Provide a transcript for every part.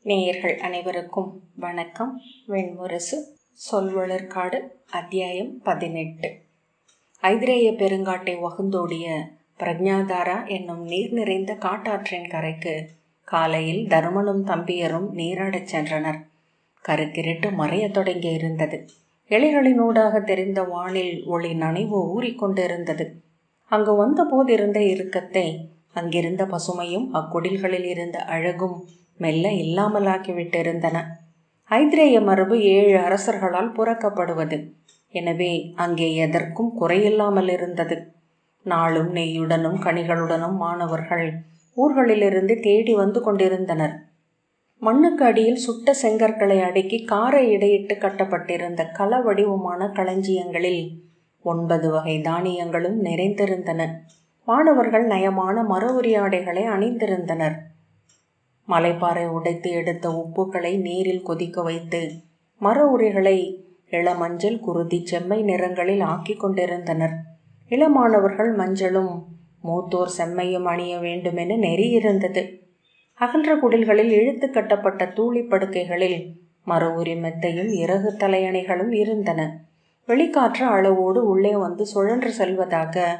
நேயர்கள் அனைவருக்கும் வணக்கம். வெண்முரசு சொல்வளர்காடு அத்தியாயம் 18. ஐதிரேய பெருங்காட்டை வகுந்தோடிய பிரக்ஞாதாரா என்னும் நீர் நிறைந்த காட்டாற்றின் கரைக்கு காலையில் தருமனும் தம்பியரும் நீராடச் சென்றனர். கருக்கிருட்டு மறைய தொடங்கி இருந்தது. இலைகளினூடாக தெரிந்த வானில் ஒளி நனைவு ஊறிக்கொண்டிருந்தது. அங்கு வந்த போதிருந்த இறுக்கத்தை அங்கிருந்த பசுமையும் அக்குடில்களில் இருந்த அழகும் மெல்ல இல்லாமலாக்கிவிட்டிருந்தன. ஐதிரேய மரபு 7 அரசர்களால் புறக்கப்படுவது. எனவே அங்கே எதற்கும் குறையில்லாமல் இருந்தது. நாளும் நெய்யுடனும் கனிகளுடனும் மாணவர்கள் ஊர்களிலிருந்து தேடி வந்து கொண்டிருந்தனர். மண்ணுக்கு அடியில் சுட்ட செங்கற்களை அடுக்கி காரை இடையிட்டு கட்டப்பட்டிருந்த கள வடிவமான களஞ்சியங்களில் 9 வகை தானியங்களும் நிறைந்திருந்தன. மாணவர்கள் நயமான மர உரியாடைகளை அணிந்திருந்தனர். மலைப்பாறை உடைத்து எடுத்த உப்புக்களை நீரில் கொதிக்க வைத்து மர உரிகளை இளமஞ்சள் குருதி செம்மை நிறங்களில் ஆக்கி கொண்டிருந்தனர். இளமானவர்கள் மஞ்சளும் மூத்தோர் செம்மையும் அணிய வேண்டுமென நெறியிருந்தது. அகன்ற குடில்களில் இழுத்து கட்டப்பட்ட தூளி படுக்கைகளில் மர உரி மெத்தையும் இறகு தலையணைகளும் இருந்தன. வெளிக்காற்று அளவோடு உள்ளே வந்து சுழன்று செல்வதாக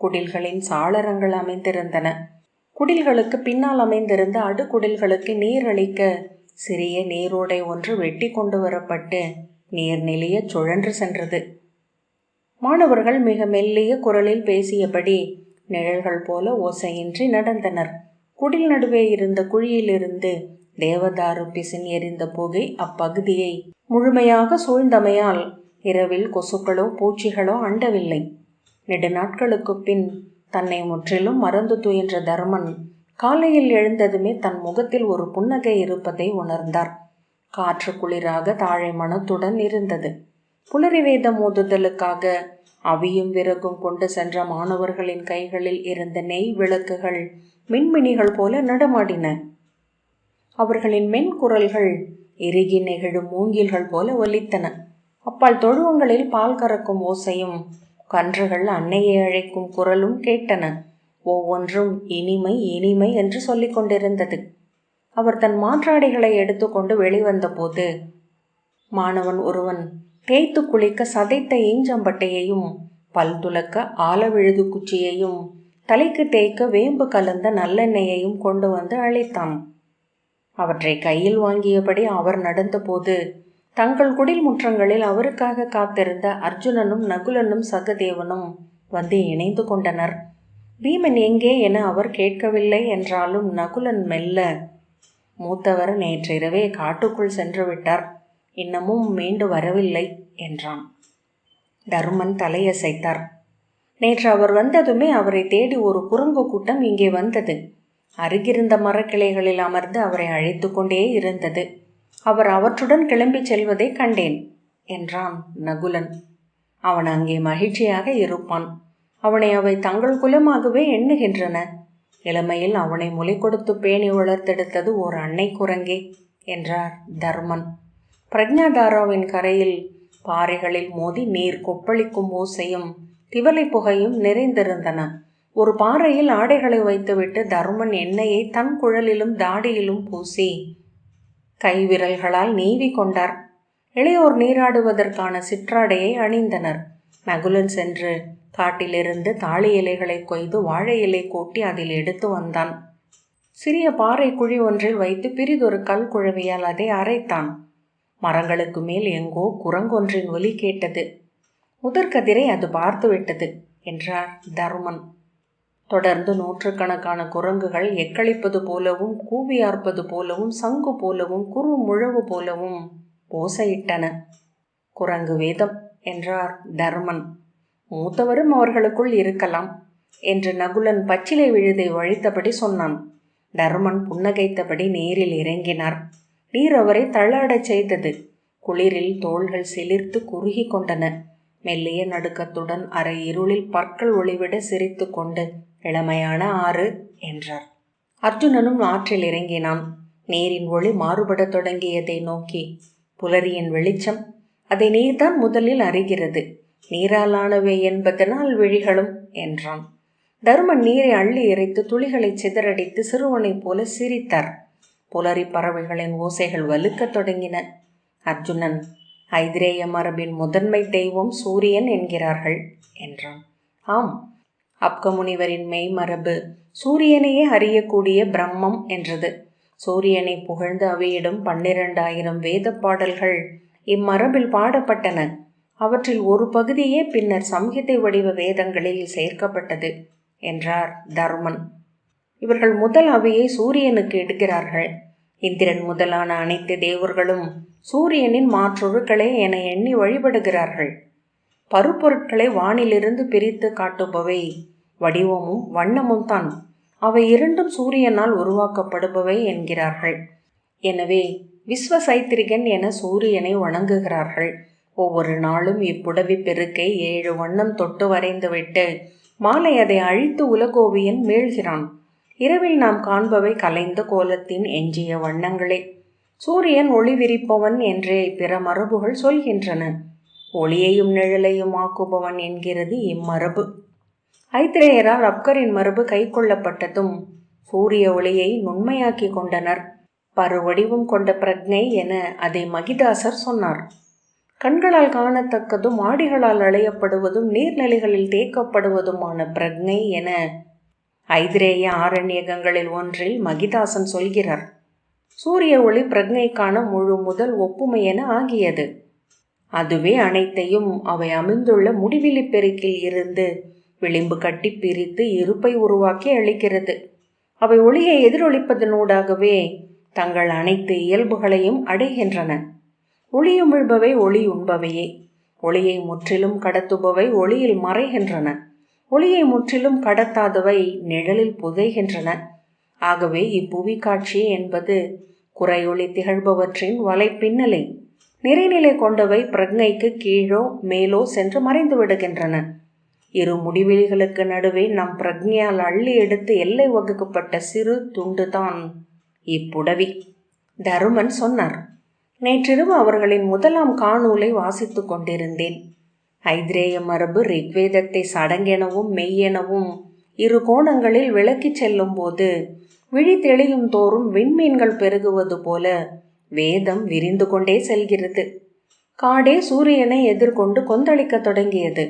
குடில்களின் சாளரங்கள் அமைந்திருந்தன. குடில்களுக்கு பின்னால் அமைந்திருந்த அடுக்குடில்களுக்கு நீர் அளிக்க சிறிய நீரோடை ஒன்று வெட்டி கொண்டு வரப்பட்டு நீர்நிலைய சுழன்று சென்றது. மாணவர்கள் மிக மெல்லிய குரலில் பேசியபடி நிழல்கள் போல ஓசையின்றி நடந்தனர். குடில் நடுவே இருந்த குழியிலிருந்து தேவதாரு பிசின் எரிந்த புகை அப்பகுதியை முழுமையாக சூழ்ந்தமையால் இரவில் கொசுக்களோ பூச்சிகளோ அண்டவில்லை. நெடுநாட்களுக்கு பின் தன்னை முற்றிலும் மறந்து துயின்ற தருமன் காலையில் எழுந்ததுமே தன் முகத்தில் ஒரு புன்னகை இருப்பதை உணர்ந்தார். காற்று குளிராக தாழை மனத்துடன் இருந்தது. புலரி வேதம் ஓதுதலுக்காக அவியும் விறகும் கொண்டு சென்ற மாணவர்களின் கைகளில் இருந்த நெய் விளக்குகள் மின்மினிகள் போல நடமாடின. அவர்களின் மென்குரல்கள் இறுகி நெகிழும் மூங்கில்கள் போல ஒலித்தன. அப்பால் தொழுவங்களில் பால் கறக்கும் ஓசையும் கன்றுகள் அன்னையை அழைக்கும் குரலும் கேட்டன. ஒவ்வொன்றும் இனிமை இனிமை என்று சொல்லிக் கொண்டிருந்தது. அவர் தன் மாற்றாடைகளை எடுத்துக்கொண்டு வெளிவந்த போது மாணவன் ஒருவன் தேய்த்து குளிக்க சதைத்த ஈஞ்சம்பட்டையையும் பல் துலக்க ஆலவிழுது குச்சியையும் தலைக்கு தேய்க்க வேம்பு கலந்த நல்லெண்ணெயையும் கொண்டு வந்து அழைத்தான். அவற்றை கையில் வாங்கியபடி அவர் நடந்த போது தங்கள் குடில் முற்றங்களில் அவருக்காக காத்திருந்த அர்ஜுனனும் நகுலனும் சகதேவனும் வந்து இணைந்து கொண்டனர். பீமன் எங்கே என அவர் கேட்கவில்லை என்றாலும் நகுலன் மெல்ல, மூத்தவர் நேற்றிரவே காட்டுக்குள் சென்று விட்டார், இன்னமும் மீண்டு வரவில்லை என்றான். தருமன் தலையசைத்தார். நேற்று அவர் வந்ததுமே அவரை தேடி ஒரு குரங்கு கூட்டம் இங்கே வந்தது. அருகிருந்த மரக்கிளைகளில் அமர்ந்து அவரை அழைத்து கொண்டே இருந்தது. அவர் அவற்றுடன் கிளம்பி செல்வதை கண்டேன் என்றான் நகுலன். அவன் அங்கே மகிழ்ச்சியாக இருப்பான். அவனை அவை தங்கள் குலமாகவே எண்ணுகின்றன. இளமையில் அவனை முலை கொடுத்து பேணி வளர்த்தெடுத்தது ஓர் அன்னை குரங்கே என்றார் தர்மன். பிரக்ஞாதாராவின் கரையில் பாறைகளில் மோதி நீர் கொப்பளிக்கும் ஓசையும் திவலை புகையும் நிறைந்திருந்தன. ஒரு பாறையில் ஆடைகளை வைத்துவிட்டு தருமன் எண்ணெயை தன் குழலிலும் தாடியிலும் பூசி கைவிரல்களால் நீவி கொண்டார். இளையோர் நீராடுவதற்கான சிற்றாடையை அணிந்தனர். நகுலன் சென்று காட்டிலிருந்து தாளி இலைகளை கொய்து வாழை இலை கூட்டி அதில் எடுத்து வந்தான். சிறிய பாறை குழி ஒன்றில் வைத்து பிரிதொரு கல் குழவியால் அதை அரைத்தான். மரங்களுக்கு மேல் எங்கோ குரங்கொன்றின் ஒலி கேட்டது. முதற்கதிரை அது பார்த்து விட்டது என்றார் தருமன். தொடர்ந்து 100கணக்கான குரங்குகள் எக்களிப்பது போலவும் கூவியார்ப்பது போலவும் சங்கு போலவும் குறு முழவு போலவும் ஓசையிட்டன. குரங்கு வேதம் என்றார் தர்மன். மூத்தவரும் அவர்களுக்குள் இருக்கலாம் என்று நகுலன் பச்சிலை விழுதை வழித்தபடி சொன்னான். தர்மன் புன்னகைத்தபடி நீரில் இறங்கினார். நீர் அவரை தள்ளாடச் செய்தது. குளிரில் தோள்கள் சிலிர்த்து குறுகி கொண்டன. மெல்லிய நடுக்கத்துடன் அரை இருளில் பற்கள் ஒளிவிட சிரித்து கொண்டு இளமையான ஆறு என்றார். அர்ஜுனனும் ஆற்றில் இறங்கினான். நீரின் ஒளி மாறுபடத் தொடங்கியதை நோக்கி, புலரியின் வெளிச்சம், அதை நீர்தான் முதலில் அறிகிறது, நீராலானவை என்பதனால் விழிகளும் என்றான். தருமன் நீரை அள்ளி இறைத்து துளிகளை சிதறடித்து சிறுவனைப் போல சிரித்தார். புலரி பறவைகளின் ஓசைகள் வலுக்கத் தொடங்கின. அர்ஜுனன், ஐதிரேய மரபின் முதன்மை தெய்வம் சூரியன் என்கிறார்கள் என்றான். ஆம், அப்க முனிவரின் மெய்மரபு சூரியனையே அறியக்கூடிய பிரம்மம் என்றது. சூரியனை புகழ்ந்து அவையிடும் 12,000 வேத பாடல்கள் இம்மரபில் பாடப்பட்டன. அவற்றில் ஒரு பகுதியே பின்னர் சம்ஹிதை வடிவ வேதங்களில் சேர்க்கப்பட்டது என்றார் தருமன். இவர்கள் முதல் அவையை சூரியனுக்கு எடுக்கிறார்கள். இந்திரன் முதலான அனைத்து தேவர்களும் சூரியனின் மாற்றொருக்களே என எண்ணி வழிபடுகிறார்கள். பருப்பொருட்களை வானிலிருந்து பிரித்து காட்டுபவை வடிவமும் வண்ணமும் தான். அவை இரண்டும் சூரியனால் உருவாக்கப்படுபவை என்கிறார்கள். எனவே விஸ்வசைத்திரிகன் என சூரியனை வணங்குகிறார்கள். ஒவ்வொரு நாளும் இப்புடவி பெருக்கை 7 வண்ணம் தொட்டு வரைந்துவிட்டு மாலை அதை அழித்து உலகோவியன் மீள்கிறான். இரவில் நாம் காண்பவை கலைந்த கோலத்தின் எஞ்சிய வண்ணங்களே. சூரியன் ஒளி விரிப்பவன் என்றே பிற மரபுகள் சொல்கின்றன. ஒளியையும் நிழலையும் ஆக்குபவன் என்கிறது இம்மரபு. ஐத்திரேயரால் அப்கரின் மரபு கை கொள்ளப்பட்டதும் சூரிய ஒளியை நுண்மையாக்கி கொண்டனர். பருவடிவம் கொண்ட பிரக்ஞை என அதை மகிதாசர் சொன்னார். கண்களால் காணத்தக்கதும் ஆடிகளால் அளையப்படுவதும் நீர்நிலைகளில் தேக்கப்படுவதுமான பிரக்ஞை என ஐதிரேய ஆரண்யகங்களில் ஒன்றில் மகிதாசன் சொல்கிறார். சூரிய ஒளி பிரக்ஞைக்கான முழு முதல் ஒப்புமை என ஆகியது. அதுவே அனைத்தையும் அவை அமைந்துள்ள முடிவிலி பெருக்கில் இருந்து விளிம்பு கட்டி பிரித்து இருப்பை உருவாக்கி அளிக்கிறது. அவை ஒளியை எதிரொலிப்பதனூடாகவே தங்கள் அனைத்து இயல்புகளையும் அடைகின்றன. ஒளியுமிழ்பவை ஒளி உண்பவையே. ஒளியை முற்றிலும் கடத்துபவை ஒளியில் மறைகின்றன. ஒளியை முற்றிலும் கடத்தாதவை நிழலில் புதைகின்றன. ஆகவே இப்புவி காட்சி என்பது குறையொளி திகழ்பவற்றின் வலைப்பின்னலை. நிறைநிலை கொண்டவை பிரக்ஞைக்கு கீழோ மேலோ சென்று மறைந்து விடுகின்றன. இரு முடிவெளிகளுக்கு நடுவே நம் பிரக்ஞையால் அள்ளி எடுத்து எல்லை வகுக்கப்பட்ட சிறு துண்டுதான் இப்புடவி. தருமன் சொன்னார். நேற்றிரவு அவர்களின் முதலாம் காணூலை வாசித்து கொண்டிருந்தேன். ஐதிரேய மரபு ரிக்வேதத்தை சடங்கெனவும் மெய்யெனவும் இரு கோணங்களில் விளக்கிச் செல்லும் போது விழி தெளியும் தோறும் விண்மீன்கள் பெருகுவது போல வேதம் விரிந்து கொண்டே செல்கிறது. காடே சூரியனை எதிர்கொண்டு கொந்தளிக்க தொடங்கியது.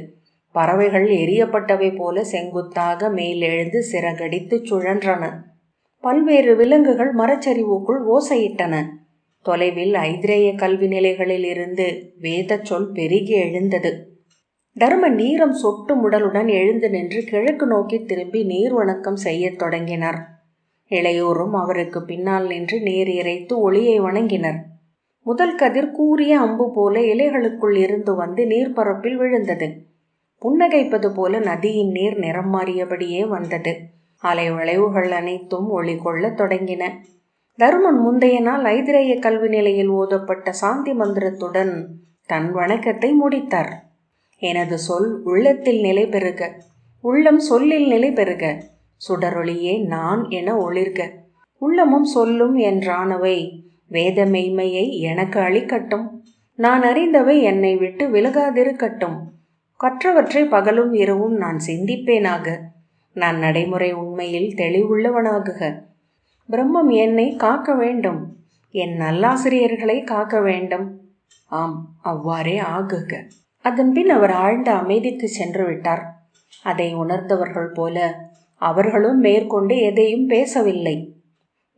பறவைகள் எரியப்பட்டவை போல செங்குத்தாக மேலெழுந்து சிறகடித்து சுழன்றன. பல்வேறு விலங்குகள் மரச்சரிவுக்குள் ஓசையிட்டன. தொலைவில் ஐதிரேய கல்வி நிலைகளில் இருந்து வேத சொல் பெருகி எழுந்தது. தருமன் நீரம் சொட்டு முடலுடன் எழுந்து நின்று கிழக்கு நோக்கி திரும்பி நீர் வணக்கம் செய்யத் தொடங்கினார். இளையோரும் அவருக்கு பின்னால் நின்று நீர் இறைத்து ஒளியை வணங்கினர். முதல் கதிர் கூரிய அம்பு போல இலைகளுக்குள் இருந்து வந்து நீர்ப்பரப்பில் விழுந்தது. புன்னகைப்பது போல நதியின் நீர் நிறம் மாறியபடியே வந்தது. அலை வளைவுகள் அனைத்தும் ஒளி கொள்ளத் தொடங்கின. தருமன் முந்தைய நாள் ஐதிரேய கல்வி நிலையில் ஓதப்பட்ட சாந்தி மந்திரத்துடன் தன் வணக்கத்தை முடித்தார். எனது சொல் உள்ளத்தில் நிலை பெறுக, உள்ளம் சொல்லில் நிலை பெறுக, சுடரொளியே நான் என ஒளிர்க, உள்ளமும் சொல்லும் என்றானவை வேத மெய்மையை எனக்கு அளிக்கட்டும். நான் அறிந்தவை என்னை விட்டு விலகாதிருக்கட்டும். கற்றவற்றை பகலும் இரவும் நான் சிந்திப்பேனாக. நான் நடைமுறை உண்மையில் தெளிவுள்ளவனாகுக. பிரம்மம் என்னை காக்க வேண்டும். என் நல்லாசிரியர்களை காக்க வேண்டும். ஆம், அவ்வாறே ஆகுக. அதன்பின் அவர் ஆழ்ந்த அமைதிக்கு சென்று விட்டார். அதை உணர்ந்தவர்கள் போல அவர்களும் மேற்கொண்டு எதையும் பேசவில்லை.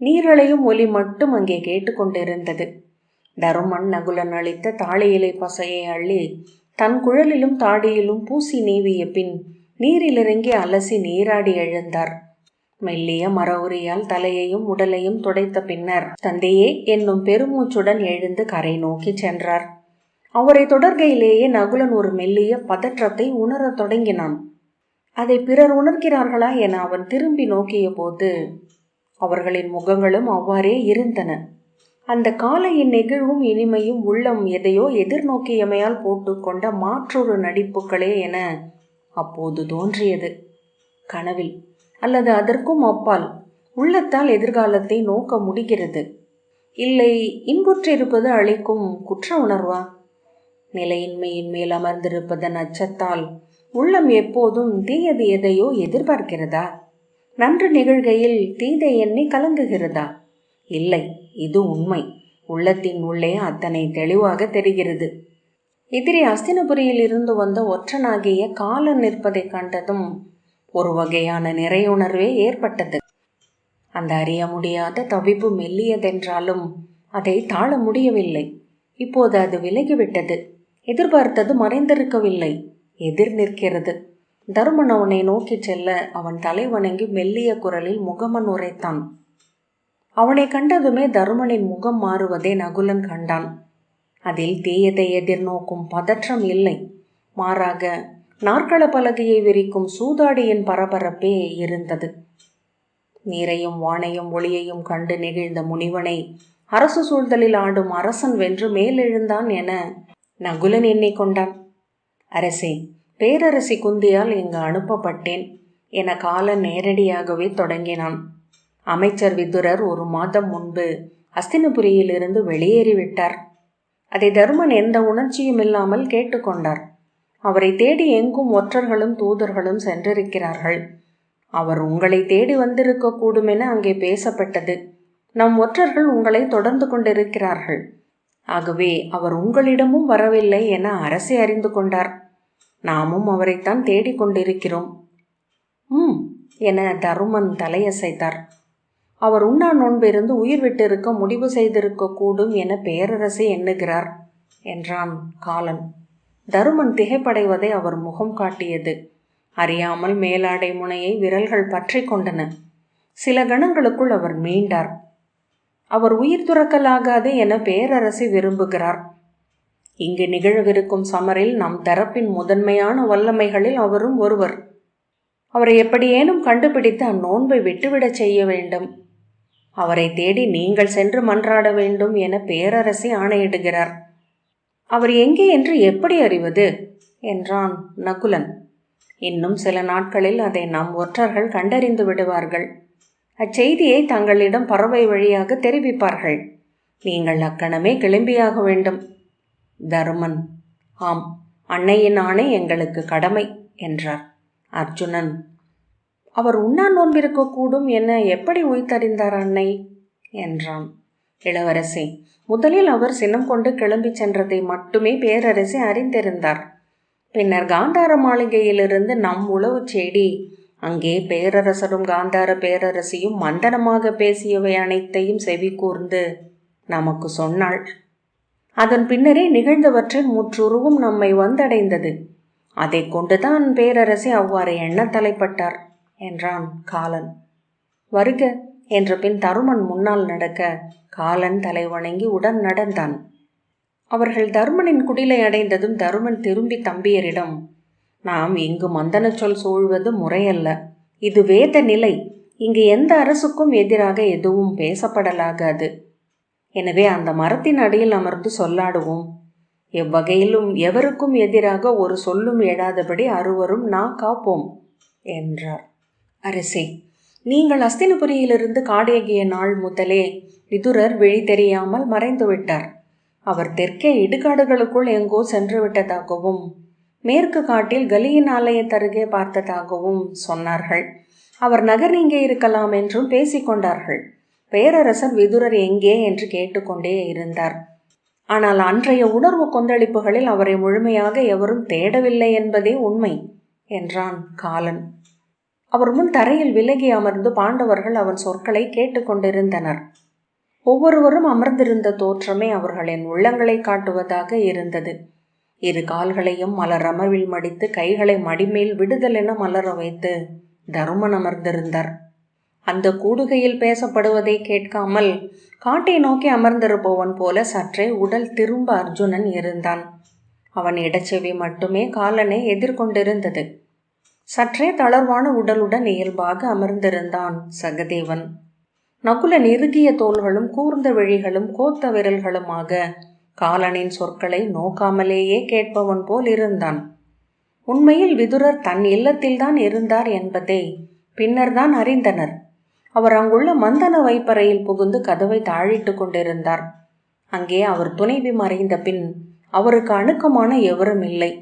நீரலையும் ஒலி மட்டும் அங்கே கேட்டுக்கொண்டிருந்தது. தருமன் நகுலன் அளித்த தாழை இலை பசையை அள்ளி தன் குழலிலும் தாடியிலும் பூசி நீவிய பின் நீரிலிறங்கி அலசி நீராடி எழுந்தார். மெல்லிய மர உரியால் தலையையும் உடலையும் துடைத்த பின்னர் தந்தையே என்னும் பெருமூச்சுடன் எழுந்து கரை நோக்கி சென்றார். அவரை தொடர்கையிலேயே நகுலன் ஒரு மெல்லிய பதற்றத்தை உணரத் தொடங்கினான். அதை பிறர் உணர்கிறார்களா என அவன் திரும்பி நோக்கிய போது அவர்களின் முகங்களும் அவ்வாறே இருந்தன. அந்த காலையின் நெகிழ்வும் இனிமையும் உள்ளம் எதையோ எதிர்நோக்கியமையால் போட்டுக்கொண்ட மாற்றொரு நடிப்புகளே என அப்போது தோன்றியது. கனவில் அல்லது அதற்கும் அப்பால் உள்ளத்தால் எதிர்காலத்தை நோக்க முடிகிறது. இல்லை, இன்புற்றிருப்பது அளிக்கும் குற்ற உணர்வா? நிலையின்மையின் மேல் அமர்ந்திருப்பதன் அச்சத்தால் உள்ளம் எப்போதும் தீயது எதையோ எதிர்பார்க்கிறதா? நன்று நிகழ்கையில் தீதை எண்ணி கலங்குகிறதா? இல்லை, இது உண்மை. உள்ளத்தின் உள்ளே அத்தனை தெளிவாக தெரிகிறது. எதிரே அஸ்தினபுரியில் இருந்து வந்த ஒற்றனாகிய காலன் நிற்பதை கண்டதும் ஒரு வகையான நிறையுணர்வே ஏற்பட்டது. அந்த அறிய முடியாத தவிப்பு மெல்லியதென்றாலும் அதை தாழ முடியவில்லை. இப்போது அது விலகிவிட்டது. எதிர்பார்த்தது மறைந்திருக்கவில்லை, எதிர் நிற்கிறது. தருமன் அவனை நோக்கி செல்ல அவன் தலை வணங்கி மெல்லிய குரலில் முகமன் உரைத்தான். அவனை கண்டதுமே தருமனின் முகம் மாறுவதை நகுலன் கண்டான். அதில் தீயதை எதிர்நோக்கும் பதற்றம் இல்லை, மாறாக நாற்கள பலகையை விரிக்கும் சூதாடியின் பரபரப்பே இருந்தது. நீரையும் வானையும் ஒளியையும் கண்டு நெகிழ்ந்த முனிவனை அரசு சூழ்தலில் ஆடும் அரசன் வென்று மேலெழுந்தான் என நகுலன் எண்ணிக்கொண்டான். அரசே, பேரரசி குந்தியால் இங்கு அனுப்பப்பட்டேன் என காலன் நேரடியாகவே தொடங்கினான். அமைச்சர் விதுரர் 1 மாதம் முன்பு அஸ்தினபுரியிலிருந்து வெளியேறிவிட்டார். அதை தருமன் எந்த உணர்ச்சியும் இல்லாமல் கேட்டுக்கொண்டார். அவரை தேடி எங்கும் ஒற்றர்களும் தூதர்களும் சென்றிருக்கிறார்கள். அவர் உங்களை தேடி வந்திருக்க கூடும் என அங்கே பேசப்பட்டது. நம் ஒற்றர்கள் உங்களை தொடர்ந்து கொண்டிருக்கிறார்கள். ஆகவே அவர் உங்களிடமும் வரவில்லை என அரசே அறிந்து கொண்டார். நாமும் அவரைத்தான் தேடிக்கொண்டிருக்கிறோம். என தருமன் தலையசைத்தார். அவர் உண்ணா நோன்பிருந்து உயிர் விட்டிருக்க முடிவு செய்திருக்க கூடும் என பேரரசே எண்ணுகிறார் என்றான் காலன். தருமன் திகைப்படைவதை அவர் முகம் காட்டியது. அறியாமல் மேலாடை முனையை விரல்கள் பற்றி கொண்டன. சில கணங்களுக்குள் அவர் மீண்டார். அவர் உயிர் துறக்கலாகாது என பேரரசு விரும்புகிறார். இங்கு நிகழவிருக்கும் சமரில் நம் தரப்பின் முதன்மையான வல்லமைகளில் அவரும் ஒருவர். அவரை எப்படியேனும் கண்டுபிடித்து அந்நோன்பை விட்டுவிடச் செய்ய வேண்டும். அவரை தேடி நீங்கள் சென்று மன்றாட வேண்டும் என பேரரசே ஆணையிடுகிறார். அவர் எங்கே என்று எப்படி அறிவது என்றான் நகுலன். இன்னும் சில நாட்களில் அதை நம் ஒற்றர்கள் கண்டறிந்து விடுவார்கள். அச்செய்தியை தங்களிடம் பறவை வழியாக தெரிவிப்பார்கள். நீங்கள் அக்கணமே கிளம்பியாக வேண்டும். தருமன், ஆம், அன்னையின் ஆணை எங்களுக்கு கடமை என்றார். அர்ஜுனன், அவர் உண்ணா நோன்பிருக்க கூடும் என எப்படி உய்தறிந்தார் அன்னை என்றான். இளவரசி, முதலில் அவர் சினம் கொண்டு கிளம்பி சென்றதை மட்டுமே பேரரசி அறிந்திருந்தார். பின்னர் காந்தார மாளிகையிலிருந்து நம் உளவு செய்தி அங்கே பேரரசரும் காந்தார பேரரசியும் மந்தனமாக பேசியவை அனைத்தையும் செவி கூர்ந்து நமக்கு சொன்னாள். அதன் பின்னரே நிகழ்ந்தவற்றின் முற்றுருவும் நம்மை வந்தடைந்தது. அதை கொண்டுதான் பேரரசி அவ்வாறு எண்ண தலைப்பட்டார் என்றான் காலன். வருக என்ற பின் தருமன் முன்னால் நடக்க காலன் தலை வணங்கி உடன் நடந்தான். அவர்கள் தருமனின் குடிலை அடைந்ததும் தருமன் திரும்பி தம்பியரிடம், நாம் இங்கு மந்தன சொல் சூழ்வது முறையல்ல. இது வேத நிலை. இங்கு எந்த அரசுக்கும் எதிராக எதுவும் பேசப்படலாகாது. எனவே அந்த மரத்தின் அடியில் அமர்ந்து சொல்லாடுவோம். எவ்வகையிலும் எவருக்கும் எதிராக ஒரு சொல்லும் எழாதபடி அறுவரும் காப்போம் என்றார். அரசே, நீங்கள் அஸ்தினபுரியிலிருந்து காடேகிய நாள் முதலே விதுரர் விழி தெரியாமல் மறைந்துவிட்டார். அவர் தெற்கே இடுகாடுகளுக்குள் எங்கோ சென்று விட்டதாகவும் மேற்கு காட்டில் கலியின் ஆலயத்தருகே பார்த்ததாகவும் சொன்னார்கள். அவர் நகர் இங்கே இருக்கலாம் என்றும் பேசிக்கொண்டார்கள். பேரரசர் விதுரர் எங்கே என்று கேட்டுக்கொண்டே இருந்தார். ஆனால் அன்றைய உணர்வு கொந்தளிப்புகளில் அவரை முழுமையாக எவரும் தேடவில்லை என்பதே உண்மை என்றான் காலன். அவர் முன் தரையில் விலகி அமர்ந்து பாண்டவர்கள் அவன் சொற்களை கேட்டுக்கொண்டிருந்தனர். ஒவ்வொருவரும் அமர்ந்திருந்த தோற்றமே அவர்களின் உள்ளங்களை காட்டுவதாக இருந்தது. 2 கால்களையும் மலரமர்வில் மடித்து கைகளை மடிமேல் விடுதலென மலர வைத்து தருமன் அமர்ந்திருந்தார். அந்த கூடுகையில் பேசப்படுவதை கேட்காமல் காட்டை நோக்கி அமர்ந்திருப்பவன் போல சற்றே உடல் திரும்ப அர்ஜுனன் இருந்தான். அவன் இடச்செவி மட்டுமே காலனை எதிர்கொண்டிருந்தது. சற்றே தளர்வான உடலுடன் இயல்பாக அமர்ந்திருந்தான் சகதேவன். நகுலன் இறுகிய தோள்களும் கூர்ந்த விழிகளும் கோத்த விரல்களுமாக காலனின் சொற்களை நோக்காமலேயே கேட்பவன் போல் இருந்தான். உண்மையில் விதுரர் தன் இல்லத்தில்தான் இருந்தார் என்பதை பின்னர்தான் அறிந்தனர். அவர் அங்குள்ள மந்தன வைப்பறையில் புகுந்து கதவை தாழிட்டு கொண்டிருந்தார். அங்கே அவர் துணைவி மறைந்த பின் அவருக்கு அணுக்கமான எவரும் இல்லை.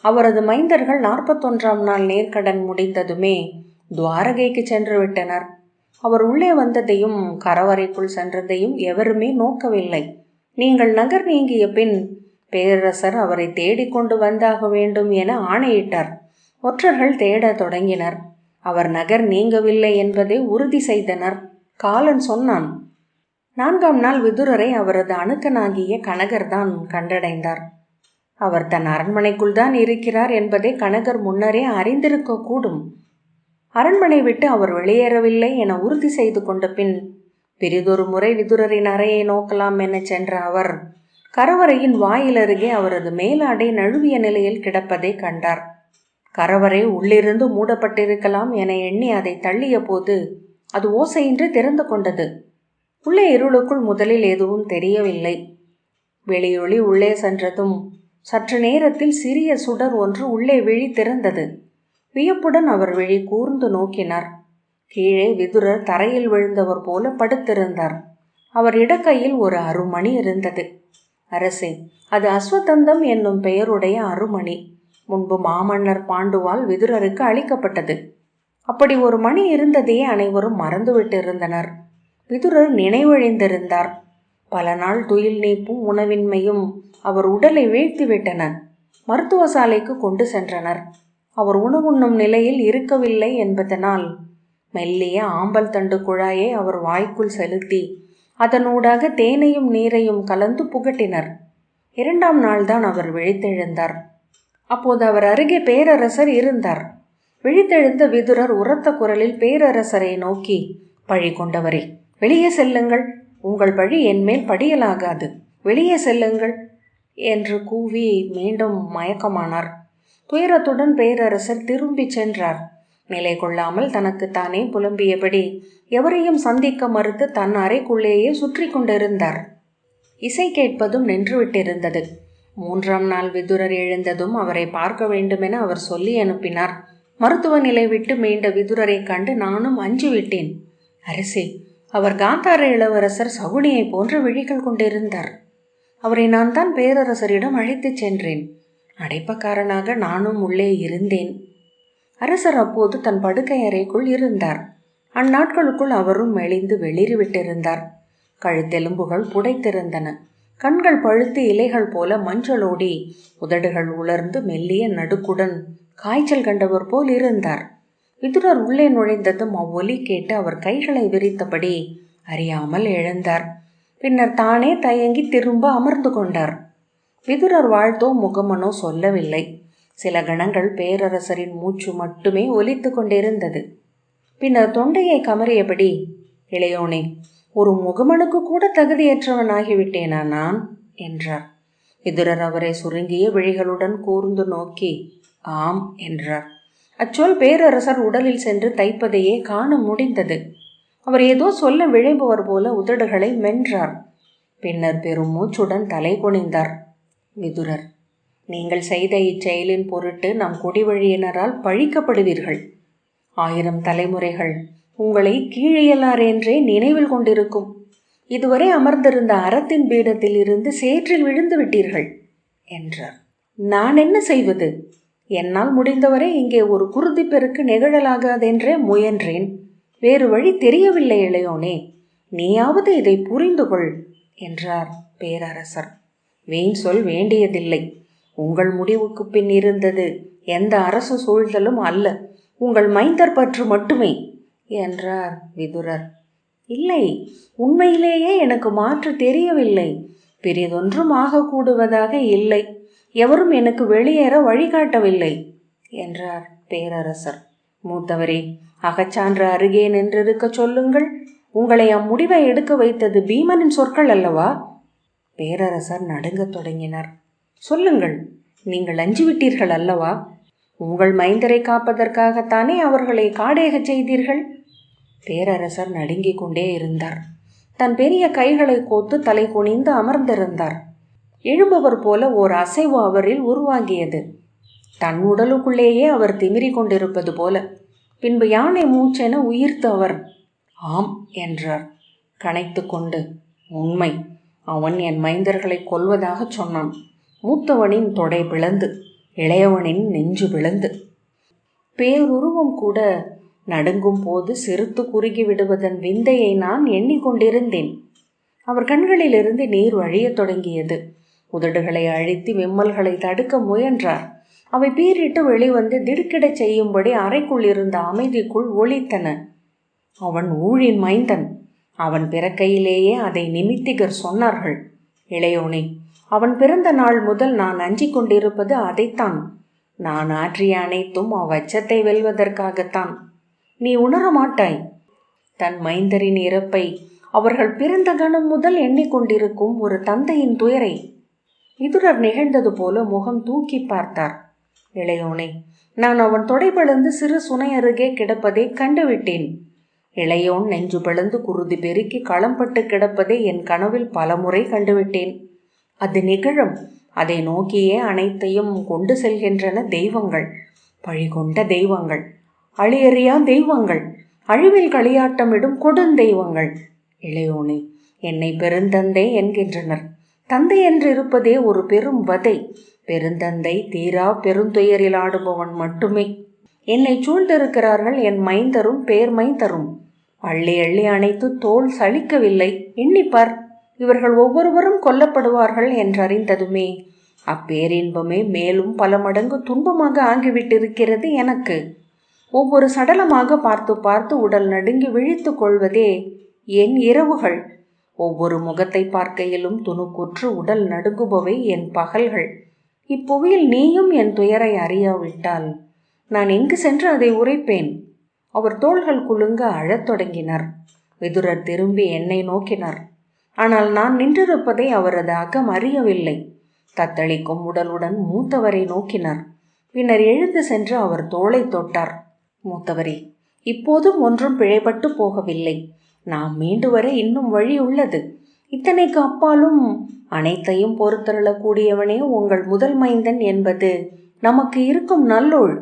அவரது மைந்தர்கள் 41ஆம் நாள் நேர்கடன் முடிந்ததுமே துவாரகைக்கு சென்று விட்டனர். அவர் உள்ளே வந்ததையும் கரவறைக்குள் சென்றதையும் எவருமே நோக்கவில்லை. நீங்கள் நகர் நீங்கிய பின் பேரரசர் அவரை தேடிக்கொண்டு வந்தாக வேண்டும் என ஆணையிட்டார். ஒற்றர்கள் தேடத் தொடங்கினர். அவர் நகர் நீங்கவில்லை என்பதை உறுதி செய்தனர். காலன் சொன்னான். 4ஆம் நாள் விதுரரை அவரது அணுக்கனாகிய கனகர்தான் கண்டடைந்தார். அவர் தன் அரண்மனைக்குள் தான் இருக்கிறார் என்பதை கனகர் முன்னரே அறிந்திருக்க கூடும். அரண்மனை விட்டு அவர் வெளியேறவில்லை என உறுதி செய்து கொண்ட பின் பிறிதொரு முறை விதுரரின் அறையை நோக்கலாம் என சென்ற அவர் கரவறையின் வாயிலருகே அவரது மேலாடை நழுவிய நிலையில் கிடப்பதை கண்டார். கரவறை உள்ளிருந்து மூடப்பட்டிருக்கலாம் என எண்ணி அதை தள்ளிய போது அது ஓசையின்றி திறந்து கொண்டது. உள்ளே இருளுக்குள் முதலில் எதுவும் தெரியவில்லை. வெளியொளி உள்ளே சென்றதும் சற்று நேரத்தில் சிறிய சுடர் ஒன்று உள்ளே விழி திறந்தது. வியப்புடன் அவர் விழி கூர்ந்து நோக்கினார். கீழே விதுரர் தரையில் விழுந்தவர் போல படுத்திருந்தார். அவர் இடக்கையில் ஒரு அருமணி இருந்தது. அரசே, அது அஸ்வத்தந்தம் என்னும் பெயருடைய அருமணி. முன்பு மாமன்னர் பாண்டுவால் விதுரருக்கு அளிக்கப்பட்டது. அப்படி ஒரு மணி இருந்ததையே அனைவரும் மறந்துவிட்டிருந்தனர். விதுரர் நினைவழிந்திருந்தார். பல நாள் துயில் நீப்பும் உணவின்மையும் அவர் உடலை வீழ்த்திவிட்டன. மருத்துவ சாலைக்கு கொண்டு சென்றனர். அவர் உணவுண்ணும் நிலையில் இருக்கவில்லை என்பதனால் மெல்லிய ஆம்பல் தண்டு குழாயை அவர் வாய்க்குள் செலுத்தி அதனூடாக தேனையும் நீரையும் கலந்து புகட்டினர். 2ஆம் நாள்தான் அவர் விழித்தெழுந்தார். அப்போது அவர் அருகே பேரரசர் இருந்தார். விழித்தெழுந்த விதுரர் உரத்த குரலில் பேரரசரை நோக்கி, பழி கொண்டவரே, வெளியே செல்லுங்கள். உங்கள் பழி என்மேல் படியலாகாது. வெளியே செல்லுங்கள் என்று கூவி மீண்டும் மயக்கமானார். துயரத்துடன் பேரரசர் திரும்பி சென்றார். நிலை கொள்ளாமல் தனக்குத்தானே புலம்பியபடி எவரையும் சந்திக்க மறுத்து தன் அறைக்குள்ளேயே சுற்றி கொண்டிருந்தார். இசை கேட்பதும் நின்றுவிட்டிருந்தது. 3ஆம் நாள் விதுரர் எழுந்ததும் அவரை பார்க்க வேண்டுமென அவர் சொல்லி அனுப்பினார். மருத்துவ நிலை விட்டு மீண்ட விதுரரை கண்டு நானும் அஞ்சிவிட்டேன். அரசே, அவர் காந்தார இளவரசர் சகுனியை போன்ற விழிகள் கொண்டிருந்தார். அவரை நான் தான் பேரரசரிடம் அழைத்துச் சென்றேன். அடைப்பக்காரனாக நானும் உள்ளே இருந்தேன். அரசர் அப்போது தன் படுக்கை அறைக்குள் இருந்தார். அந்நாட்களுக்குள் அவரும் மெலிந்து வெளிறிவிட்டிருந்தார். கழுத்தெலும்புகள் புடைத்திருந்தன. கண்கள் பழுத்து இலைகள் போல மஞ்சளோடி உதடுகள் உலர்ந்து மெல்லிய நடுக்குடன் காய்ச்சல் கண்டவர் போல் இருந்தார். விதுரர் உள்ளே நுழைந்ததும் அவ்வொலி கேட்டு அவர் கைகளை விரித்தபடி அறியாமல் எழுந்தார். பின்னர் தானே தயங்கி திரும்ப அமர்ந்து கொண்டார். விதுரர் வாழ்த்தோ முகமனோ சொல்லவில்லை. சில கணங்கள் பேரரசரின் மூச்சு மட்டுமே ஒலித்து கொண்டிருந்தது. பின்னர் தொண்டையை கமறியபடி, இளையோனே, ஒரு முகமனுக்கு கூட தகுதியற்றவனாகிவிட்டேனா நான் என்றார். விதுரர் அவரை சுருங்கிய விழிகளுடன் கூர்ந்து நோக்கி ஆம் என்றார். அச்சொல் பேரரசர் உடலில் சென்று தைப்பதையே காண முடிந்தது. அவர் ஏதோ சொல்ல விழைபவர் போல உதடுகளை மென்றார். பின்னர் பெரும் மூச்சுடன் தலை குனிந்தார். விதுரர், நீங்கள் செய்த இச்செயலின் பொருட்டு நம் குடிவழியினரால் பழிக்கப்படுவீர்கள். 1000 தலைமுறைகள் உங்களை கீழியலார் என்றே நினைவில் கொண்டிருக்கும். இதுவரை அமர்ந்திருந்த அறத்தின் பீடத்தில் இருந்து சேற்றில் விழுந்து விட்டீர்கள் என்றார். நான் என்ன செய்வது? என்னால் முடிந்தவரை இங்கே ஒரு குருதி பெருக்கு நிகழலாகாதென்றே முயன்றேன். வேறு வழி தெரியவில்லை இளையோனே. நீயாவது இதை புரிந்து கொள் என்றார் பேரரசர். வீண் சொல் வேண்டியதில்லை. உங்கள் முடிவுக்கு பின் இருந்தது எந்த அரசு சூழ்தலும் அல்ல, உங்கள் மைந்தர் பற்று மட்டுமே என்றார் விதுரர். இல்லை, உண்மையிலேயே எனக்கு மாற்று தெரியவில்லை. பெரிதொன்றும் ஆகக்கூடுவதாக இல்லை. எவரும் எனக்கு வெளியேற வழிகாட்டவில்லை என்றார் பேரரசர். மூத்தவரே, அகச்சான்று அருகே நின்றிருக்க சொல்லுங்கள். உங்களை அம்முடிவை எடுக்க வைத்தது பீமனின் சொற்கள் அல்லவா? பேரரசர் நடுங்கத் தொடங்கினார். சொல்லுங்கள், நீங்கள் அஞ்சிவிட்டீர்கள் அல்லவா? உங்கள் மைந்தரை காப்பதற்காகத்தானே அவர்களை காடேகச் செய்தீர்கள். பேரரசர் நடுங்கிக் கொண்டே இருந்தார். தன் பெரிய கைகளை கோத்து தலை குனிந்து அமர்ந்திருந்தார். எழும்பவர் போல ஓர் அசைவு அவரில் உருவாகியது. தன் உடலுக்குள்ளேயே அவர் திமிரி கொண்டிருப்பது போல. பின்பு யானை மூச்சென உயிர்த்து அவர் ஆம் என்றார் கனைத்து கொண்டு. உண்மை, அவன் என் மைந்தர்களை கொல்வதாக சொன்னான். மூத்தவனின் தொடை பிளந்து, இளையவனின் நெஞ்சு விழுந்து. பேருருவம் கூட நடுங்கும் போது சிறுத்து குறுகி விடுவதன் விந்தையை நான் எண்ணிக்கொண்டிருந்தேன். அவர் கண்களிலிருந்து நீர் வழியத் தொடங்கியது. உதடுகளை அழுத்தி விம்மல்களை தடுக்க முயன்றார். அவை பீறிட்டு வெளிவந்து திடுக்கிடச் செய்யும்படி அறைக்குள் இருந்த அமைதிக்குள் ஒலித்தன. அவன் ஊழின் மைந்தன். அவன் பிறக்கையிலேயே அதை நிமித்திகர் சொன்னார்கள். இளையோனே, அவன் பிறந்த நாள் முதல் நான் அஞ்சிக் கொண்டிருப்பது அதைத்தான். நான் ஆற்றிய அனைத்தும் அவ்வச்சத்தை வெல்வதற்காகத்தான். நீ உணர மாட்டாய். தன் மைந்தரின் இறப்பை அவர்கள் பிறந்த கணம் முதல் எண்ணிக்கொண்டிருக்கும் ஒரு தந்தையின் துயரை. விதுரர் நிகழ்ந்தது போல முகம் தூக்கி பார்த்தார். இளையோனே, நான் அவன் தொடை பிளந்து சிறு சுனை அருகே கிடப்பதை கண்டுவிட்டேன். இளையோன் நெஞ்சு பிளந்து குருதி பெருக்கி களம்பட்டு கிடப்பதை என் கனவில் பலமுறை கண்டுவிட்டேன். அது நிகழும். அதை நோக்கியே அனைத்தையும் கொண்டு செல்கின்றன தெய்வங்கள். பழிகொண்ட தெய்வங்கள், அழியறியா தெய்வங்கள், அழிவில் களியாட்டமிடும் கொடுந்தெய்வங்கள். இளையோனே, என்னை பெருந்தந்தை என்கின்றனர். தந்தை என்று இருப்பதே ஒரு பெரும் வதை. பெருந்தந்தை தீரா பெருந்துயரில் ஆடுபவன் மட்டுமே. என்னை சூழ்ந்திருக்கிறார்கள் என் மைந்தரும் பேர்மைந்தரும். அள்ளி அள்ளி அணைத்து தோல் சலிக்கவில்லை. எண்ணிப்பார், இவர்கள் ஒவ்வொருவரும் கொல்லப்படுவார்கள் என்றறிந்ததுமே அப்பேரின்பமே மேலும் பல மடங்கு துன்பமாக ஆகிவிட்டிருக்கிறது எனக்கு. ஒவ்வொரு சடலமாக பார்த்து பார்த்து உடல் நடுங்கி விழித்து கொள்வதே என் இரவுகள். ஒவ்வொரு முகத்தை பார்க்கையிலும் துணுக்குற்று உடல் நடுங்குபவை என் பகல்கள். இப்புவியில் நீயும் என் துயரை அறியாவிட்டால் நான் எங்கு சென்று அதை உரைப்பேன்? அவர் தோள்கள் குலுங்க அழத் தொடங்கினார். விதுரர் திரும்பி என்னை நோக்கினார். ஆனால் நான் நின்றிருப்பதை அவரது அகம் அறியவில்லை. தத்தளிக்கும் உடலுடன் மூத்தவரை நோக்கினார். பின்னர் எழுந்து சென்று அவர் தோளை தொட்டார். மூத்தவரே, இப்போதும் ஒன்றும் பிழைப்பட்டு போகவில்லை. நாம் மீண்டு வர இன்னும் வழி உள்ளது. இத்தனைக்கு அப்பாலும் அனைத்தையும் பொறுத்தருளக்கூடியவனே உங்கள் முதல் மைந்தன் என்பது நமக்கு இருக்கும் நல்லோள்.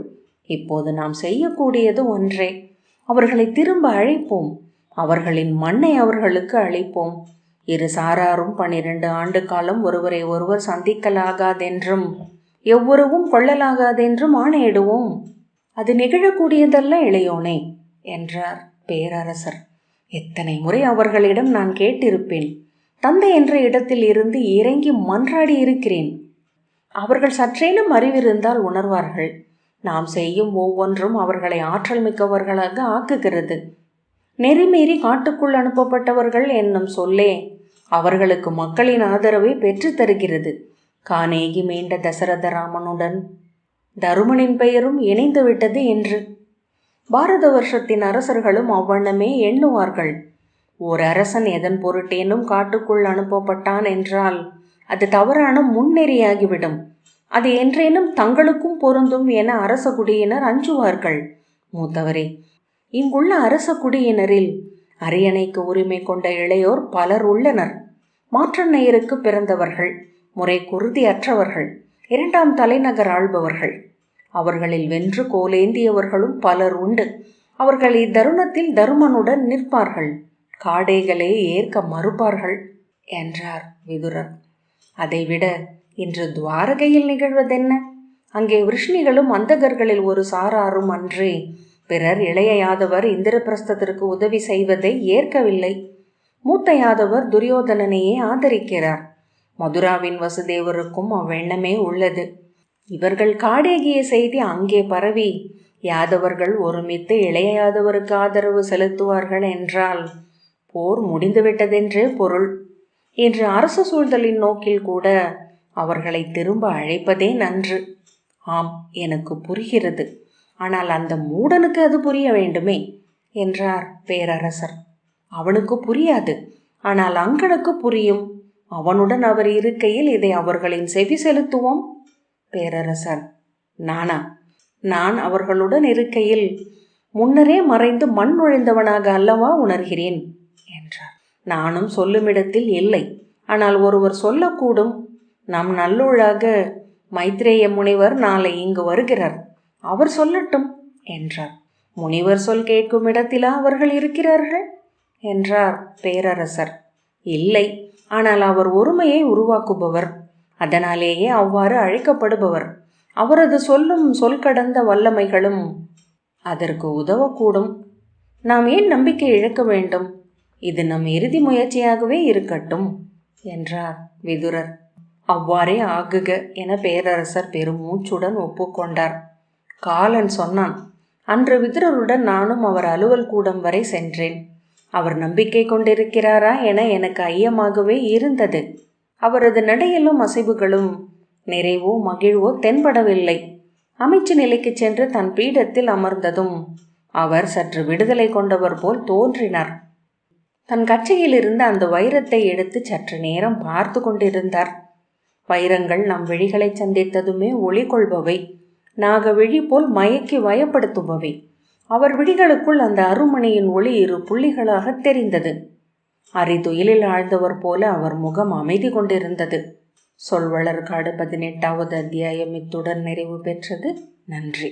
இப்போது நாம் செய்யக்கூடியது ஒன்றே. அவர்களை திரும்ப அழைப்போம். அவர்களின் மண்ணை அவர்களுக்கு அளிப்போம். இரு சாராரும் 12 ஆண்டு காலம் ஒருவரை ஒருவர் சந்திக்கலாகாதென்றும் எவ்வொருவும் கொள்ளலாகாதென்றும் ஆணையிடுவோம். அது நிகழக்கூடியதல்ல இளையோனே என்றார் பேரரசர். எத்தனை முறை அவர்களிடம் நான் கேட்டிருப்பேன். தந்தை என்ற இடத்தில் இருந்து இறங்கி மன்றாடி இருக்கிறேன். அவர்கள் சற்றேனும் அறிவிருந்தால் உணர்வார்கள். நாம் செய்யும் ஒவ்வொன்றும் அவர்களை ஆற்றல் மிக்கவர்களாக ஆக்குகிறது. நெறிமீறி காட்டுக்குள் அனுப்பப்பட்டவர்கள் என்னும் சொல்லே அவர்களுக்கு மக்களின் ஆதரவை பெற்று தருகிறது. கானேகி மீண்ட தசரத ராமனுடன் தருமனின் பெயரும் இணைந்து விட்டது என்று பாரத வருஷத்தின் அரசர்களும் அவ்வண்ணமே எண்ணுவார்கள். ஓர் அரசன் எதன் பொருட்டேனும் காட்டுக்குள் அனுப்பப்பட்டான் என்றால் அது தவறான முன்னெறியாகிவிடும். அது என்றேனும் தங்களுக்கும் பொருந்தும் என அரச குடியினர் அஞ்சுவார்கள். மூத்தவரே, இங்குள்ள அரச குடியினரில் அரியணைக்கு உரிமை கொண்ட இளையோர் பலர் உள்ளனர். மாற்றன்னையருக்கு பிறந்தவர்கள், முறை குருதி அற்றவர்கள், 2ஆம் தலைநகர் ஆள்பவர்கள். அவர்களில் வென்று கோலேந்தியவர்களும் பலர் உண்டு. அவர்கள் இத்தருணத்தில் தருமனுடன் நிற்பார்கள். காடைகளை ஏற்க மறுப்பார்கள் என்றார் விதுரர். அதைவிட இன்று துவாரகையில் நிகழ்வதென்ன? அங்கே விருஷ்ணிகளும் அந்தகர்களில் ஒரு சாராரும் அன்றே பிறர் இளைய யாதவர் இந்திரபிரஸ்தத்திற்கு உதவி செய்வதை ஏற்கவில்லை. மூத்த யாதவர் துரியோதனனையே ஆதரிக்கிறார். மதுராவின் வசுதேவருக்கும் அவ்வெண்ணமே உள்ளது. இவர்கள் காடேகிய செய்தி அங்கே பரவி யாதவர்கள் ஒருமித்து இளைய யாதவருக்கு ஆதரவு செலுத்துவார்கள் என்றால் போர் முடிந்துவிட்டதென்றே பொருள். இன்று அரசு சூழ்தலின் நோக்கில் கூட அவர்களை திரும்ப அழைப்பதே நன்று. ஆம், எனக்கு புரிகிறது. ஆனால் அந்த மூடனுக்கு அது புரிய வேண்டுமே என்றார் பேரரசர். அவனுக்கு புரியாது, ஆனால் அங்கனுக்கு புரியும். அவனுடன் அவர் இருக்கையில் இதை அவர்களின் செவி செலுத்துவோம். பேரரசர், நானா? நான் அவர்களுடன் இருக்கையில் முன்னரே மறைந்து மண் நுழைந்தவனாக அல்லவா உணர்கிறேன் என்றார். நானும் சொல்லுமிடத்தில் இல்லை, ஆனால் ஒருவர் சொல்லக்கூடும். நம் நல்லூழாக மைத்ரேய முனிவர் நாளை இங்கு வருகிறார். அவர் சொல்லட்டும் என்றார். முனிவர் சொல் கேட்கும் இடத்திலா அவர்கள் இருக்கிறார்கள் என்றார் பேரரசர். இல்லை, ஆனால் அவர் ஒருமையை உருவாக்குபவர். அதனாலேயே அவ்வாறு அழைக்கப்படுபவர். அவரது சொல்லும் சொல் கடந்த வல்லமைகளும் அதற்கு உதவக்கூடும். நாம் ஏன் நம்பிக்கை இழக்க வேண்டும்? இது நம் இறுதி முயற்சியாகவே இருக்கட்டும் என்றார் விதுரர். அவ்வாறே ஆகுக என பேரரசர் பெருமூச்சுடன் ஒப்புக்கொண்டார். காலன் சொன்னான், அன்று விதுரருடன் நானும் அவர் அலுவல் கூடம் வரை சென்றேன். அவர் நம்பிக்கை கொண்டிருக்கிறாரா என எனக்கு ஐயமாகவே இருந்தது. அவரது நடையிலும் அசைவுகளும் நிறைவோ மகிழ்வோ தென்படவில்லை. அமைச்சு நிலைக்கு சென்று தன் பீடத்தில் அமர்ந்ததும் அவர் சற்று விடுதலை கொண்டவர் போல் தோன்றினார். தன் கச்சையில் இருந்த அந்த வைரத்தை எடுத்து சற்று நேரம் பார்த்து கொண்டிருந்தார். வைரங்கள் நம் விழிகளை சந்தித்ததுமே ஒளி கொள்பவை, நாக விழி போல் மயக்கி வயப்படுத்துபவை. அவர் விழிகளுக்குள் அந்த அருமணியின் ஒளி இரு புள்ளிகளாக தெரிந்தது. அரிதுயிலில் ஆழ்ந்தவர் போல அவர் முகம் அமைதி கொண்டிருந்தது. சொல்வளர்காடு 18வது அத்தியாயம் இத்துடன் நிறைவு பெற்றது. நன்றி.